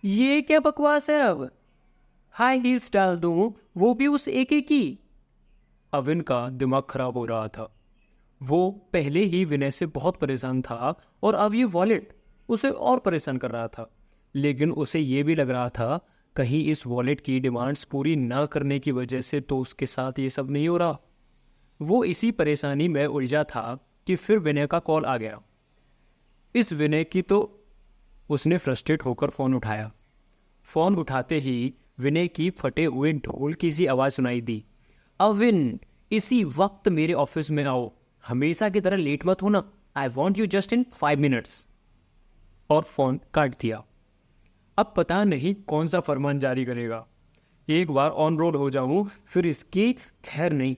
ये क्या बकवास है अब? हाई हील्स डाल दूं, वो भी उस एके की? अविन का दिमाग खराब हो रहा था। वो पहले ही विनय से बहुत परेशान था और अब ये वॉलेट उसे और परेशान कर रहा था। लेकिन उसे ये भी लग रहा था कहीं इस वॉलेट की डिमांड्स पूरी ना करने की वजह से तो उसके साथ ये सब नहीं हो रहा। वो इसी परेशानी में उलझा था कि फिर विनय का कॉल आ गया। इस विनय की तो उसने फ्रस्ट्रेट होकर फ़ोन उठाया। फ़ोन उठाते ही विनय की फटे हुए ढोल की सी आवाज़ सुनाई दी। अविन, इसी वक्त मेरे ऑफिस में आओ। हमेशा की तरह लेट मत होना। I want you just in 5 minutes. और फ़ोन काट दिया। अब पता नहीं कौन सा फरमान जारी करेगा। एक बार ऑन रोड हो जाऊं फिर इसकी खैर नहीं।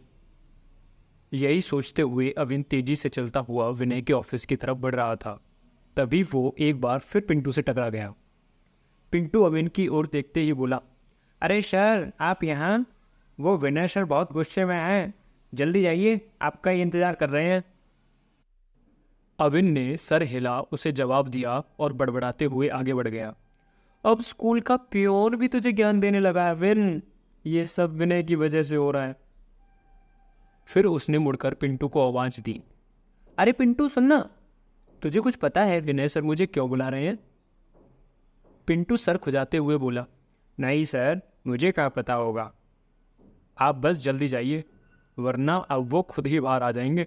यही सोचते हुए अविन तेजी से चलता हुआ विनय के ऑफिस की तरफ बढ़ रहा था। तभी वो एक बार फिर पिंटू से टकरा गया। पिंटू अविन की ओर देखते ही बोला, अरे सर आप यहाँ? वो विनय सर बहुत गुस्से में हैं, जल्दी जाइए, आपका ही इंतजार कर रहे हैं। अविन ने सर हिला उसे जवाब दिया और बड़बड़ाते हुए आगे बढ़ गया। अब स्कूल का पियोन भी तुझे ज्ञान देने लगा है विन। ये सब विनय की वजह से हो रहा है। फिर उसने मुड़कर पिंटू को आवाज दी, अरे पिंटू सुनना, तुझे कुछ पता है विनय सर मुझे क्यों बुला रहे हैं? पिंटू सर खुजाते हुए बोला, नहीं सर, मुझे क्या पता होगा। आप बस जल्दी जाइए, वरना अब वो खुद ही बाहर आ जाएंगे।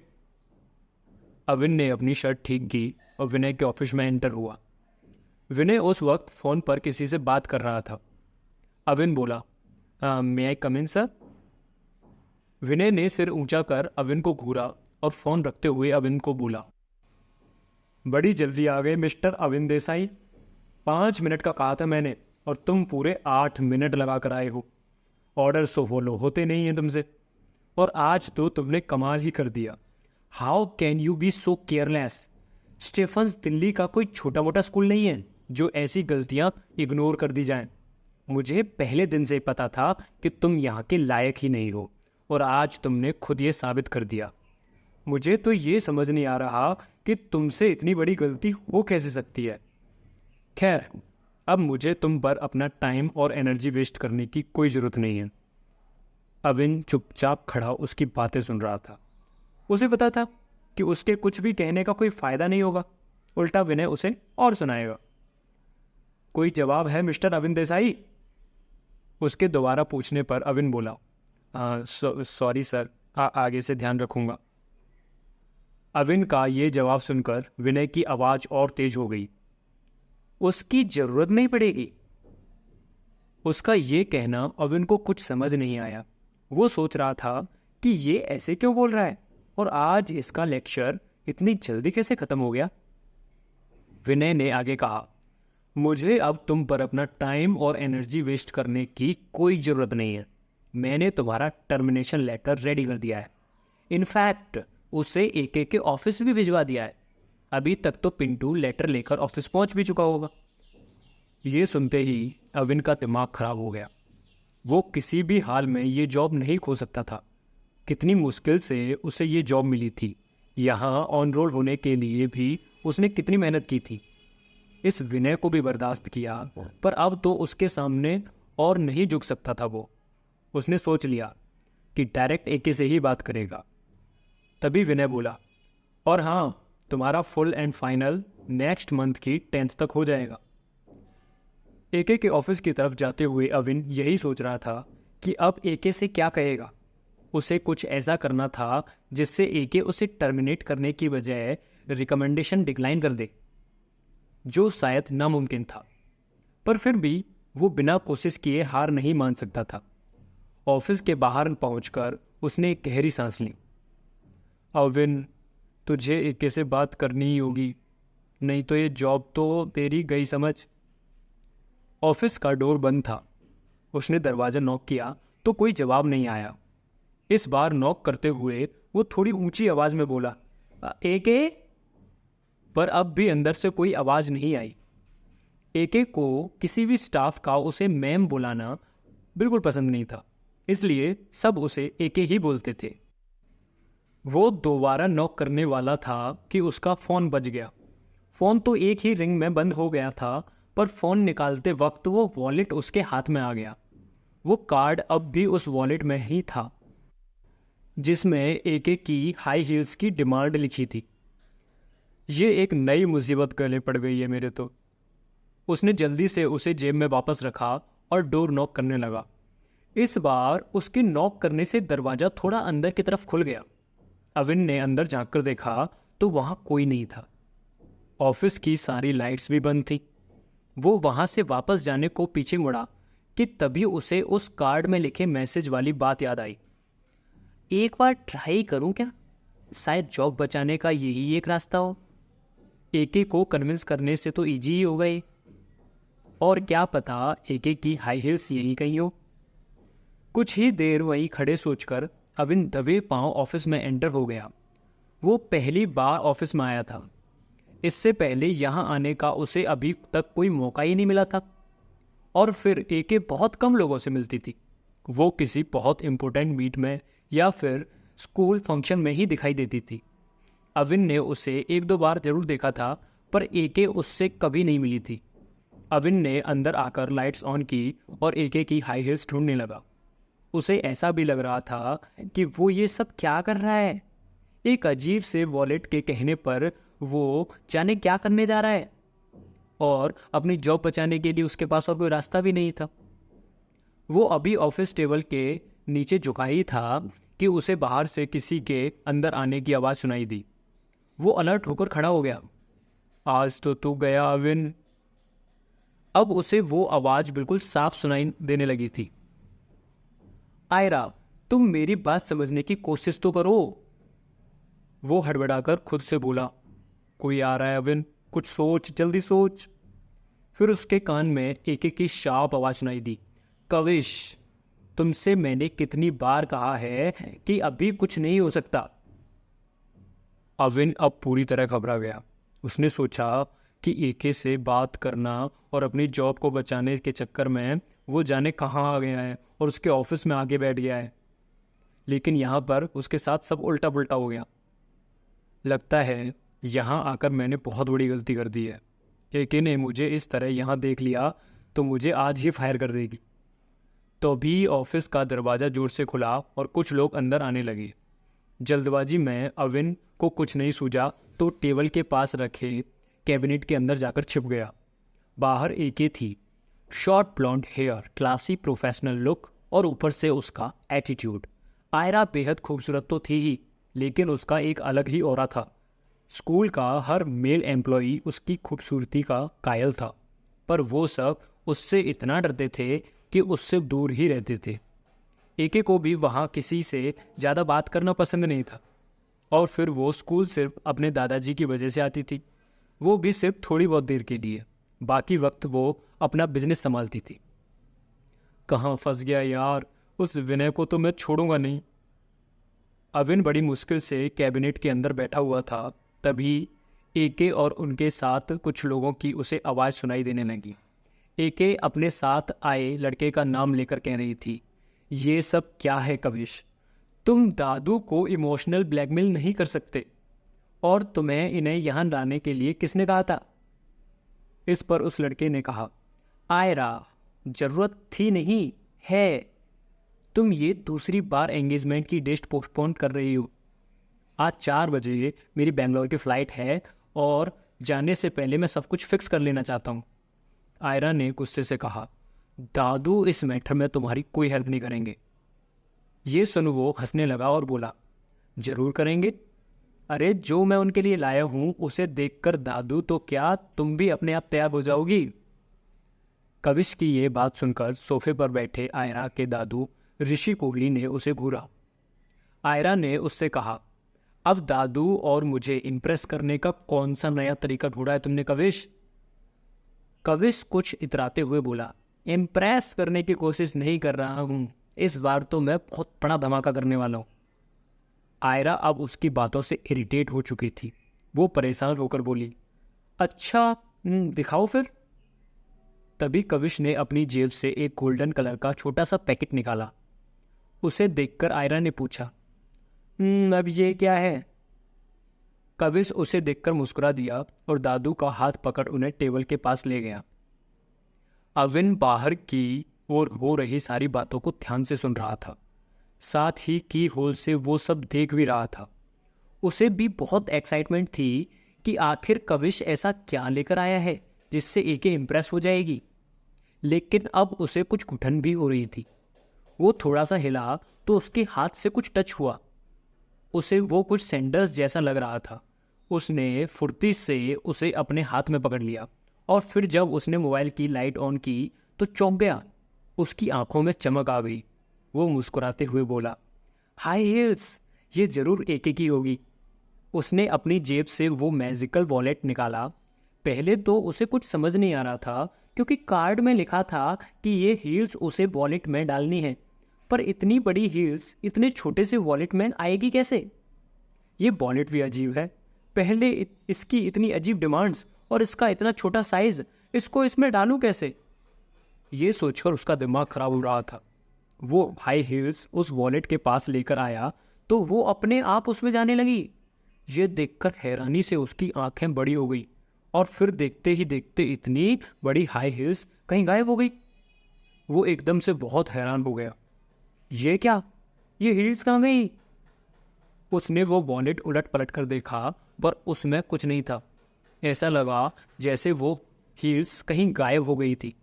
अविन ने अपनी शर्ट ठीक की और विनय के ऑफिस में एंटर हुआ। विनय उस वक्त फ़ोन पर किसी से बात कर रहा था। अविन बोला, मे आई कम इन सर? विनय ने सिर ऊंचा कर अविन को घूरा और फ़ोन रखते हुए अविन को बोला, बड़ी जल्दी आ गए मिस्टर अविन देसाई। 5 मिनट का कहा था मैंने और तुम पूरे 8 मिनट लगा कर आए हो। ऑर्डर्स तो फॉलो होते नहीं हैं तुमसे, और आज तो तुमने कमाल ही कर दिया। How can you be so careless? Stephen's Delhi का कोई छोटा मोटा स्कूल नहीं है जो ऐसी गलतियां इग्नोर कर दी जाएं। मुझे पहले दिन से ही पता था कि तुम यहाँ के लायक ही नहीं हो, और आज तुमने खुद ये साबित कर दिया। मुझे तो ये समझ नहीं आ रहा कि तुमसे इतनी बड़ी गलती हो कैसे सकती है। खैर, अब मुझे तुम पर अपना टाइम और एनर्जी वेस्ट करने की कोई ज़रूरत नहीं है। अविन चुपचाप खड़ा उसकी बातें सुन रहा था। उसे पता था कि उसके कुछ भी कहने का कोई फ़ायदा नहीं होगा, उल्टा विनय उसे और सुनाएगा। कोई जवाब है मिस्टर अविन देसाई? उसके दोबारा पूछने पर अविन बोला, सॉरी सर, आगे से ध्यान रखूंगा। अविन का ये जवाब सुनकर विनय की आवाज़ और तेज हो गई। उसकी ज़रूरत नहीं पड़ेगी। उसका ये कहना अविन को कुछ समझ नहीं आया। वो सोच रहा था कि ये ऐसे क्यों बोल रहा है, और आज इसका लेक्चर इतनी जल्दी कैसे ख़त्म हो गया। विनय ने आगे कहा, मुझे अब तुम पर अपना टाइम और एनर्जी वेस्ट करने की कोई ज़रूरत नहीं है। मैंने तुम्हारा टर्मिनेशन लेटर रेडी कर दिया है। इनफैक्ट उसे एके के ऑफिस भी भिजवा दिया है। अभी तक तो पिंटू लेटर लेकर ऑफिस पहुंच भी चुका होगा। ये सुनते ही अविन का दिमाग खराब हो गया। वो किसी भी हाल में ये जॉब नहीं खो सकता था। कितनी मुश्किल से उसे ये जॉब मिली थी। यहाँ ऑन रोल होने के लिए भी उसने कितनी मेहनत की थी। इस विनय को भी बर्दाश्त किया, पर अब तो उसके सामने और नहीं झुक सकता था वो। उसने सोच लिया कि डायरेक्ट एके से ही बात करेगा। तभी विनय बोला, और हाँ, तुम्हारा full and final next month की 10th तक हो जाएगा। एके के ऑफिस की तरफ जाते हुए अविन यही सोच रहा था कि अब एके से क्या कहेगा। उसे कुछ ऐसा करना था जिससे एके उसे टर्मिनेट करने की बजाय रिकमेंडेशन डिक्लाइन कर दे, जो शायद नामुमकिन था। पर फिर भी वो बिना कोशिश किए हार नहीं मान सकता था। ऑफिस के बाहर पहुंचकर उसने एक गहरी सांस ली। अविन, तुझे एके से बात करनी ही होगी, नहीं तो ये जॉब तो तेरी गई समझ। ऑफिस का डोर बंद था। उसने दरवाज़ा नॉक किया तो कोई जवाब नहीं आया। इस बार नॉक करते हुए वो थोड़ी ऊंची आवाज़ में बोला, एके? पर अब भी अंदर से कोई आवाज़ नहीं आई। एके को किसी भी स्टाफ का उसे मैम बुलाना बिल्कुल पसंद नहीं था, इसलिए सब उसे एके ही बोलते थे। वो दोबारा नॉक करने वाला था कि उसका फ़ोन बज गया। फ़ोन तो एक ही रिंग में बंद हो गया था, पर फ़ोन निकालते वक्त वो वॉलेट उसके हाथ में आ गया। वो कार्ड अब भी उस वॉलेट में ही था, जिसमें एके की हाई हील्स की डिमांड लिखी थी। ये एक नई मुसीबत गले पड़ गई है मेरे तो। उसने जल्दी से उसे जेब में वापस रखा और डोर नॉक करने लगा। इस बार उसके नॉक करने से दरवाजा थोड़ा अंदर की तरफ खुल गया। अविन ने अंदर झांककर देखा तो वहां कोई नहीं था। ऑफिस की सारी लाइट्स भी बंद थी। वो वहां से वापस जाने को पीछे मुड़ा कि तभी उसे उस कार्ड में लिखे मैसेज वाली बात याद आई। एक बार ट्राई करूं क्या? शायद जॉब बचाने का यही एक रास्ता हो। एके को कन्विंस करने से तो इजी ही हो गई। और क्या पता एके की हाई हील्स यही कहीं हो। कुछ ही देर वहीं खड़े सोचकर अविन दबे पांव ऑफिस में एंटर हो गया। वो पहली बार ऑफिस में आया था। इससे पहले यहाँ आने का उसे अभी तक कोई मौका ही नहीं मिला था। और फिर एके बहुत कम लोगों से मिलती थी। वो किसी बहुत इंपॉर्टेंट मीट में या फिर स्कूल फंक्शन में ही दिखाई देती थी। अविन ने उसे एक दो बार जरूर देखा था, पर एके उससे कभी नहीं मिली थी। अविन ने अंदर आकर लाइट्स ऑन की और एके की हाई हील्स ढूंढने लगा। उसे ऐसा भी लग रहा था कि वो ये सब क्या कर रहा है। एक अजीब से वॉलेट के कहने पर वो जाने क्या करने जा रहा है, और अपनी जॉब बचाने के लिए उसके पास और कोई रास्ता भी नहीं था। वो अभी ऑफिस टेबल के नीचे झुका ही था कि उसे बाहर से किसी के अंदर आने की आवाज़ सुनाई दी। वो अलर्ट होकर खड़ा हो गया। आज तो तू गया अविन। अब उसे वो आवाज़ बिल्कुल साफ सुनाई देने लगी थी। आयरा, तुम मेरी बात समझने की कोशिश तो करो। वो हड़बड़ाकर खुद से बोला। कोई आ रहा है अविन, कुछ सोच, जल्दी सोच। फिर उसके कान में एके की शार्प आवाज सुनाई दी। कविश, तुमसे मैंने कितनी बार कहा है कि अभी कुछ नहीं हो सकता। अविन अब पूरी तरह घबरा गया। उसने सोचा कि एके से बात करना और अपनी जॉब को बचाने के चक्कर में वो जाने कहाँ आ गया है और उसके ऑफिस में आगे बैठ गया है। लेकिन यहाँ पर उसके साथ सब उल्टा पुल्टा हो गया। लगता है यहाँ आकर मैंने बहुत बड़ी गलती कर दी है। एके ने मुझे इस तरह यहाँ देख लिया तो मुझे आज ही फायर कर देगी। तो भी ऑफिस का दरवाज़ा जोर से खुला और कुछ लोग अंदर आने लगे। जल्दबाजी में अविन को कुछ नहीं सूझा तो टेबल के पास रखे कैबिनेट के अंदर जाकर छिप गया। बाहर एके थी। Short blonde hair, classy professional look और ऊपर से उसका एटीट्यूड। आयरा बेहद खूबसूरत तो थी ही, लेकिन उसका एक अलग ही ऑरा था। स्कूल का हर मेल एम्प्लॉई उसकी खूबसूरती का कायल था, पर वो सब उससे इतना डरते थे कि उससे दूर ही रहते थे। एके को भी वहाँ किसी से ज़्यादा बात करना पसंद नहीं था। और फिर वो स्कूल सिर्फ अपने दादाजी की वजह से आती थी, वो भी सिर्फ थोड़ी बहुत देर के लिए। बाकी वक्त वो अपना बिजनेस संभालती थी। कहाँ फंस गया यार, उस विनय को तो मैं छोड़ूंगा नहीं। अविन बड़ी मुश्किल से कैबिनेट के अंदर बैठा हुआ था। तभी एके और उनके साथ कुछ लोगों की उसे आवाज़ सुनाई देने लगी। एके अपने साथ आए लड़के का नाम लेकर कह रही थी, ये सब क्या है कविश? तुम दादू को इमोशनल ब्लैकमेल नहीं कर सकते। और तुम्हें इन्हें यहाँ लाने के लिए किसने कहा था? इस पर उस लड़के ने कहा, आयरा, जरूरत थी नहीं है। तुम ये दूसरी बार एंगेजमेंट की डेट पोस्टपोन कर रही हो। आज 4 बजे मेरी बेंगलोर की फ़्लाइट है और जाने से पहले मैं सब कुछ फिक्स कर लेना चाहता हूँ। आयरा ने गुस्से से कहा, दादू इस मैटर में तुम्हारी कोई हेल्प नहीं करेंगे। ये सुन वो हंसने लगा और बोला, जरूर करेंगे। अरे जो मैं उनके लिए लाया हूँ उसे देखकर दादू तो क्या, तुम भी अपने आप तैयार हो जाओगी। कविश की ये बात सुनकर सोफे पर बैठे आयरा के दादू ऋषि कोहली ने उसे घूरा। आयरा ने उससे कहा, अब दादू और मुझे इम्प्रेस करने का कौन सा नया तरीका ढूंढा है तुमने कविश? कविश कुछ इतराते हुए बोला, इम्प्रेस करने की कोशिश नहीं कर रहा हूँ, इस बार तो मैं बहुत बड़ा धमाका करने वाला हूँ। आयरा अब उसकी बातों से इरिटेट हो चुकी थी। वो परेशान होकर बोली, अच्छा दिखाओ फिर। तभी कविश ने अपनी जेब से एक गोल्डन कलर का छोटा सा पैकेट निकाला। उसे देखकर आयरा ने पूछा, अब ये क्या है? कविश उसे देखकर मुस्कुरा दिया और दादू का हाथ पकड़ उन्हें टेबल के पास ले गया। अविन बाहर की ओर हो रही सारी बातों को ध्यान से सुन रहा था, साथ ही की होल से वो सब देख भी रहा था। उसे भी बहुत एक्साइटमेंट थी कि आखिर कविश ऐसा क्या लेकर आया है जिससे एके इम्प्रेस हो जाएगी। लेकिन अब उसे कुछ घुटन भी हो रही थी। वो थोड़ा सा हिला तो उसके हाथ से कुछ टच हुआ। उसे वो कुछ सैंडल्स जैसा लग रहा था। उसने फुर्ती से उसे अपने हाथ में पकड़ लिया और फिर जब उसने मोबाइल की लाइट ऑन की तो चौंक गया। उसकी आंखों में चमक आ गई। वो मुस्कुराते हुए बोला, हाई हील्स, ये जरूर एके की होगी। उसने अपनी जेब से वो मैजिकल वॉलेट निकाला। पहले तो उसे कुछ समझ नहीं आ रहा था क्योंकि कार्ड में लिखा था कि ये हील्स उसे वॉलेट में डालनी है। पर इतनी बड़ी हील्स इतने छोटे से वॉलेट में आएगी कैसे? ये वॉलेट भी अजीब है। पहले इसकी इतनी अजीब डिमांड्स और इसका इतना छोटा साइज, इसको इसमें डालूं कैसे? ये सोचकर उसका दिमाग खराब हो रहा था। वो हाई हील्स उस वॉलेट के पास लेकर आया तो वो अपने आप उसमें जाने लगी। ये देखकर हैरानी से उसकी आंखें बड़ी हो गई और फिर देखते ही देखते इतनी बड़ी हाई हील्स कहीं गायब हो गई। वो एकदम से बहुत हैरान हो गया। ये क्या? ये हील्स कहाँ गई? उसने वो वॉलेट उलट पलट कर देखा पर उसमें कुछ नहीं था। ऐसा लगा जैसे वो हील्स कहीं गायब हो गई थी।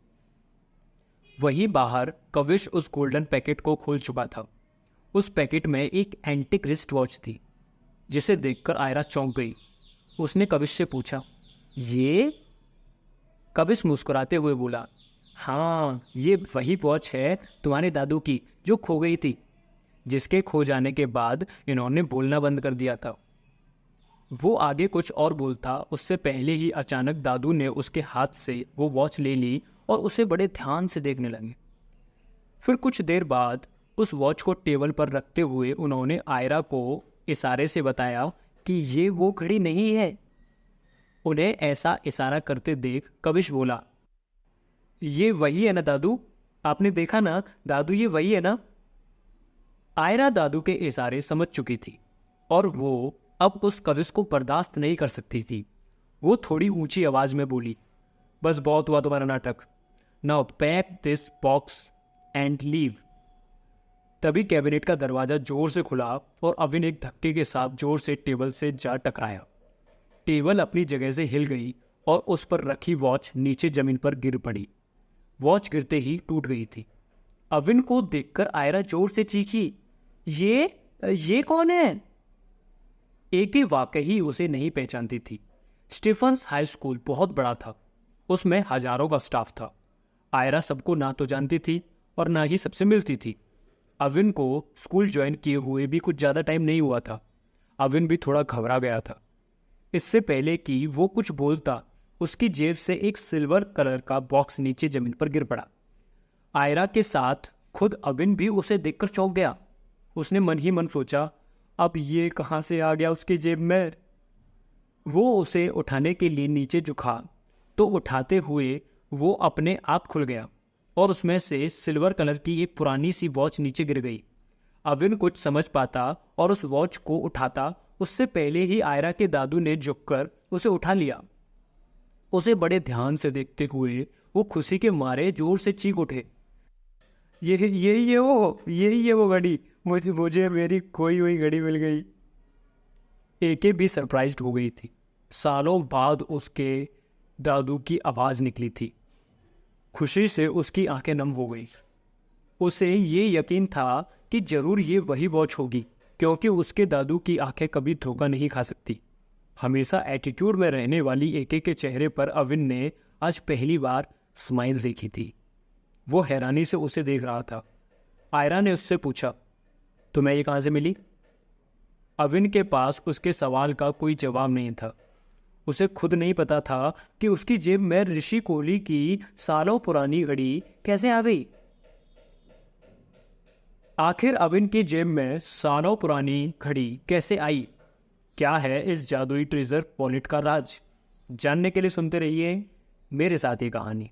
वहीं बाहर कविश उस गोल्डन पैकेट को खोल चुका था। उस पैकेट में एक एंटिक रिस्ट वॉच थी जिसे देखकर आयरा चौंक गई। उसने कविश से पूछा, ये? कविश मुस्कुराते हुए बोला, हाँ, ये वही वॉच है तुम्हारे दादू की जो खो गई थी, जिसके खो जाने के बाद इन्होंने बोलना बंद कर दिया था। वो आगे कुछ और बोलता उससे पहले ही अचानक दादू ने उसके हाथ से वो वॉच ले ली और उसे बड़े ध्यान से देखने लगे। फिर कुछ देर बाद उस वॉच को टेबल पर रखते हुए उन्होंने आयरा को इशारे से बताया कि ये वो घड़ी नहीं है। उन्हें ऐसा इशारा करते देख कविश बोला, ये वही है ना दादू? आपने देखा ना दादू, ये वही है ना? आयरा दादू के इशारे समझ चुकी थी और वो अब उस कविश को बर्दाश्त नहीं कर सकती थी। वो थोड़ी ऊंची आवाज में बोली, बस बहुत हुआ तुम्हारा नाटक। Now pack this box and leave. तभी कैबिनेट का दरवाजा जोर से खुला और अविन एक धक्के के साथ जोर से टेबल से जा टकराया। टेबल अपनी जगह से हिल गई और उस पर रखी वॉच नीचे जमीन पर गिर पड़ी। वॉच गिरते ही टूट गई थी। अविन को देखकर आयरा जोर से चीखी, ये कौन है? एके वाकई उसे नहीं पहचानती थी। स्टीफन्स हाई स्कूल बहुत बड़ा था। उसमें हजारों का स्टाफ था। आयरा सबको ना तो जानती थी और ना ही सबसे मिलती थी। अविन को स्कूल ज्वाइन किए हुए भी कुछ ज़्यादा टाइम नहीं हुआ था। अविन भी थोड़ा घबरा गया था। इससे पहले कि वो कुछ बोलता, उसकी जेब से एक सिल्वर कलर का बॉक्स नीचे जमीन पर गिर पड़ा। आयरा के साथ खुद अविन भी उसे देखकर चौंक गया। उसने मन ही मन सोचा, अब ये कहाँ से आ गया उसकी जेब में? वो उसे उठाने के लिए नीचे झुका तो उठाते हुए वो अपने आप खुल गया और उसमें से सिल्वर कलर की एक पुरानी सी वॉच नीचे गिर गई। अविन कुछ समझ पाता और उस वॉच को उठाता उससे पहले ही आयरा के दादू ने झुककर उसे उठा लिया। उसे बड़े ध्यान से देखते हुए वो खुशी के मारे जोर से चीख उठे, ये वो घड़ी, मुझे मेरी खोई हुई घड़ी मिल गई। एके भी सरप्राइज्ड हो गई थी। सालों बाद उसके दादू की आवाज़ निकली थी। खुशी से उसकी आंखें नम हो गई। उसे ये यकीन था कि जरूर ये वही वॉच होगी क्योंकि उसके दादू की आंखें कभी धोखा नहीं खा सकती। हमेशा एटीट्यूड में रहने वाली एके के चेहरे पर अविन ने आज पहली बार स्माइल देखी थी। वो हैरानी से उसे देख रहा था। आयरा ने उससे पूछा, तुम्हें ये कहाँ से मिली? अविन के पास उसके सवाल का कोई जवाब नहीं था। उसे खुद नहीं पता था कि उसकी जेब में ऋषि कोहली की सालों पुरानी घड़ी कैसे आ गई। आखिर अविन की जेब में सालों पुरानी घड़ी कैसे आई? क्या है इस जादुई ट्रेजर वॉलेट का राज? जानने के लिए सुनते रहिए मेरे साथ ये कहानी।